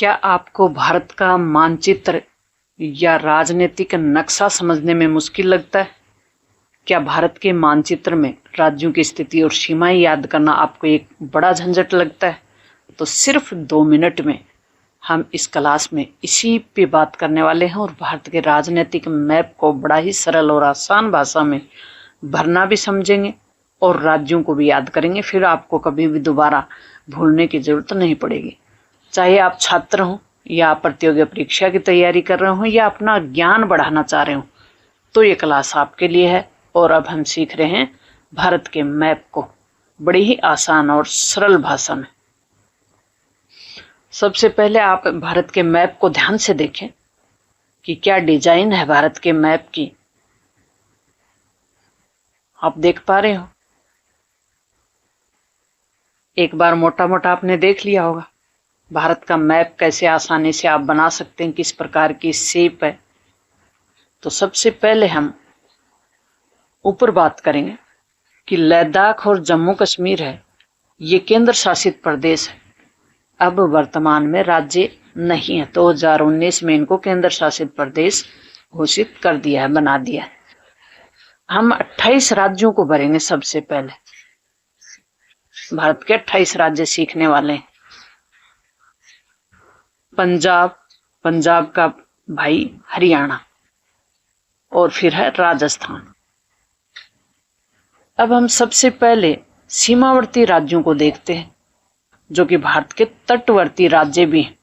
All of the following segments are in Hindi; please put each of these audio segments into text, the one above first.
क्या आपको भारत का मानचित्र या राजनीतिक नक्शा समझने में मुश्किल लगता है? क्या भारत के मानचित्र में राज्यों की स्थिति और सीमाएं याद करना आपको एक बड़ा झंझट लगता है? तो सिर्फ 2 मिनट में हम इस क्लास में इसी पे बात करने वाले हैं और भारत के राजनीतिक मैप को बड़ा ही सरल और आसान भाषा में भरना भी समझेंगे और राज्यों को भी याद करेंगे। फिर आपको कभी भी दोबारा भूलने की जरूरत नहीं पड़ेगी। चाहे आप छात्र हों या प्रतियोगी परीक्षा की तैयारी कर रहे हो या अपना ज्ञान बढ़ाना चाह रहे हो, तो ये क्लास आपके लिए है। और अब हम सीख रहे हैं भारत के मैप को बड़ी ही आसान और सरल भाषा में। सबसे पहले आप भारत के मैप को ध्यान से देखें कि क्या डिजाइन है भारत के मैप की। आप देख पा रहे हो? एक बार मोटा मोटा आपने देख लिया होगा भारत का मैप कैसे आसानी से आप बना सकते हैं, किस प्रकार की शेप है। तो सबसे पहले हम ऊपर बात करेंगे कि लद्दाख और जम्मू कश्मीर है, ये केंद्र शासित प्रदेश है। अब वर्तमान में राज्य नहीं है, 2019 में इनको केंद्र शासित प्रदेश घोषित कर दिया है, बना दिया है। हम 28 राज्यों को भरेंगे। सबसे पहले भारत के 28 राज्य सीखने वाले हैं। पंजाब का भाई हरियाणा, और फिर है राजस्थान। अब हम सबसे पहले सीमावर्ती राज्यों को देखते हैं, जो कि भारत के तटवर्ती राज्य भी हैं।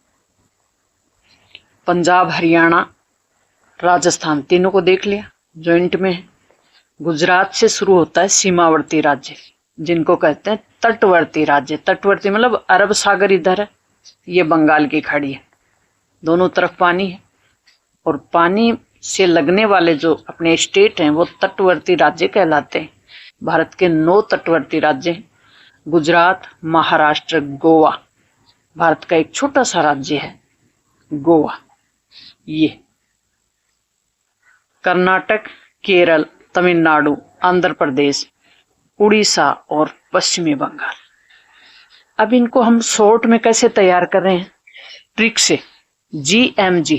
पंजाब, हरियाणा, राजस्थान तीनों को देख लिया, जॉइंट में है। गुजरात से शुरू होता है सीमावर्ती राज्य, जिनको कहते हैं तटवर्ती राज्य। तटवर्ती मतलब अरब सागर इधर है, ये बंगाल की खाड़ी है, दोनों तरफ पानी है। और पानी से लगने वाले जो अपने स्टेट हैं वो तटवर्ती राज्य कहलाते हैं। भारत के 9 तटवर्ती राज्य हैं। गुजरात, महाराष्ट्र, गोवा। भारत का एक छोटा सा राज्य है गोवा। ये कर्नाटक, केरल, तमिलनाडु, आंध्र प्रदेश, उड़ीसा और पश्चिमी बंगाल। अब इनको हम शॉर्ट में कैसे तैयार कर रहे हैं? ट्रिक से। GMG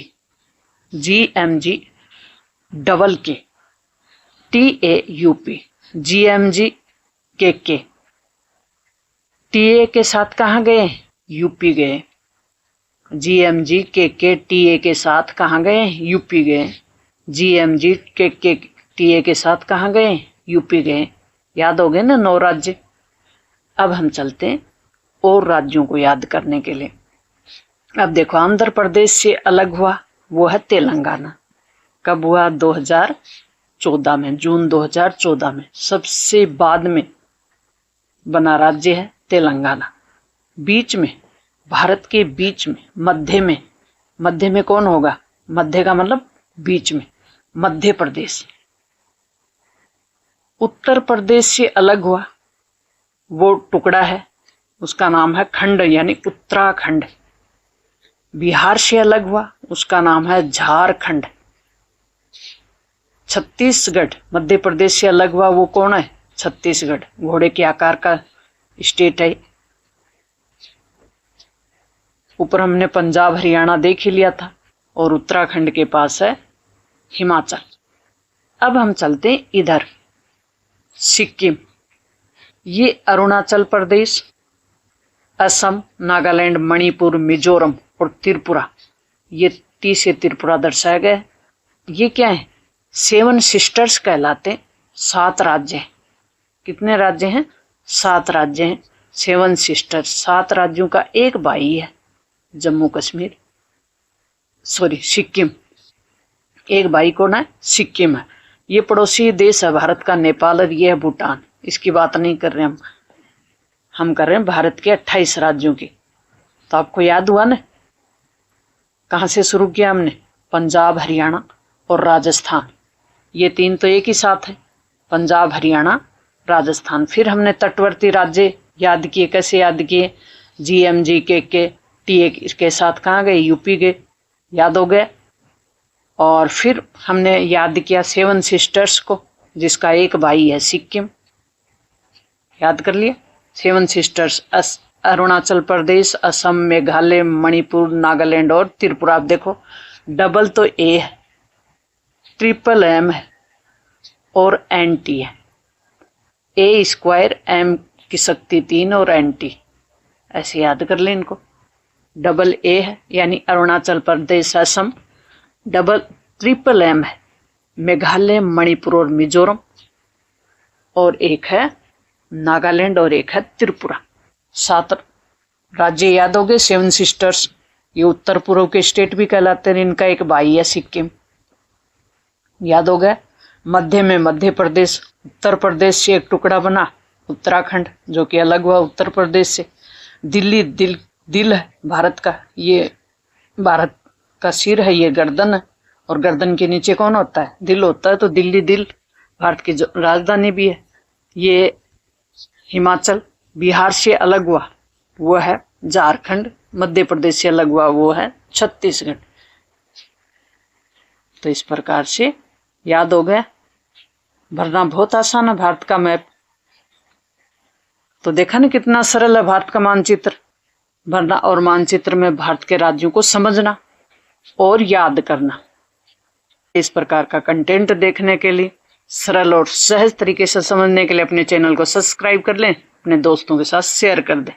डबल के, TAUP, GMG KK। TA के साथ कहाँ गए? यूपी गए। GMG KK TA के साथ कहाँ गए? यूपी गए। GMG KK TA के साथ कहाँ गए? यूपी गए। याद हो गए ना 9 राज्य। अब हम चलते हैं और राज्यों को याद करने के लिए। अब देखो, आंध्र प्रदेश से अलग हुआ वो है तेलंगाना। कब हुआ? 2014 में, जून 2014 में सबसे बाद में बना राज्य है तेलंगाना। बीच में, भारत के बीच में, मध्य में कौन होगा? मध्य का मतलब बीच में, मध्य प्रदेश। उत्तर प्रदेश से अलग हुआ वो टुकड़ा है, उसका नाम है खंड यानी उत्तराखंड। बिहार से अलग हुआ उसका नाम है झारखंड। छत्तीसगढ़ मध्य प्रदेश से अलग हुआ वो कौन है? छत्तीसगढ़, घोड़े के आकार का स्टेट है। ऊपर हमने पंजाब, हरियाणा देख ही लिया था, और उत्तराखंड के पास है हिमाचल। अब हम चलते हैं इधर, सिक्किम। ये अरुणाचल प्रदेश, असम, नागालैंड, मणिपुर, मिजोरम और त्रिपुरा, ये 30 से त्रिपुरा दर्शाया गया है। ये क्या है? 7 सिस्टर्स कहलाते, 7 राज्य हैं। कितने राज्य हैं? 7 राज्य हैं। 7 सिस्टर्स, 7 राज्यों का एक भाई है सिक्किम। एक भाई कौन है? सिक्किम है। ये पड़ोसी देश है भारत का, नेपाल, और ये है भूटान। इसकी बात नहीं कर रहे हम कर रहे हैं भारत के 28 राज्यों की। तो आपको याद हुआ ना कहाँ से शुरू किया हमने? पंजाब, हरियाणा और राजस्थान, ये 3 तो एक ही साथ है, पंजाब, हरियाणा, राजस्थान। फिर हमने तटवर्ती राज्य याद किए। कैसे याद किए? GMG KK TA के साथ कहाँ गए? यूपी गए। याद हो गए। और फिर हमने याद किया 7 सिस्टर्स को, जिसका एक भाई है सिक्किम। याद कर लिया। 7 सिस्टर्स, अरुणाचल प्रदेश, असम, मेघालय, मणिपुर, नागालैंड और त्रिपुरा। आप देखो डबल तो ए है, ट्रिपल एम है और एन टी है। ए स्क्वायर, एम की शक्ति 3 और एन टी, ऐसे याद कर लें इनको। डबल ए है यानी Arunachal Pradesh, Assam. Double triple M है मेघालय, मणिपुर और मिजोरम। और एक है नागालैंड और एक है त्रिपुरा। 7 राज्य याद हो गए। 7 सिस्टर्स, ये उत्तर पूर्व के स्टेट भी कहलाते हैं। इनका एक भाई है सिक्किम, याद हो गया। मध्य में मध्य प्रदेश, उत्तर प्रदेश से एक टुकड़ा बना उत्तराखंड, जो कि अलग हुआ उत्तर प्रदेश से। दिल्ली, दिल है भारत का, ये भारत का सिर है, ये गर्दन है, और गर्दन के नीचे कौन होता है? दिल होता है। तो दिल्ली दिल भारत की राजधानी भी है। ये हिमाचल, बिहार से अलग हुआ वो है झारखंड, मध्य प्रदेश से अलग हुआ वो है छत्तीसगढ़। तो इस प्रकार से याद हो गया। भरना बहुत आसान है भारत का मैप। तो देखा ना कितना सरल है भारत का मानचित्र भरना, और मानचित्र में भारत के राज्यों को समझना और याद करना। इस प्रकार का कंटेंट देखने के लिए, सरल और सहज तरीके से समझने के लिए अपने चैनल को सब्सक्राइब कर लें, अपने दोस्तों के साथ शेयर कर दें।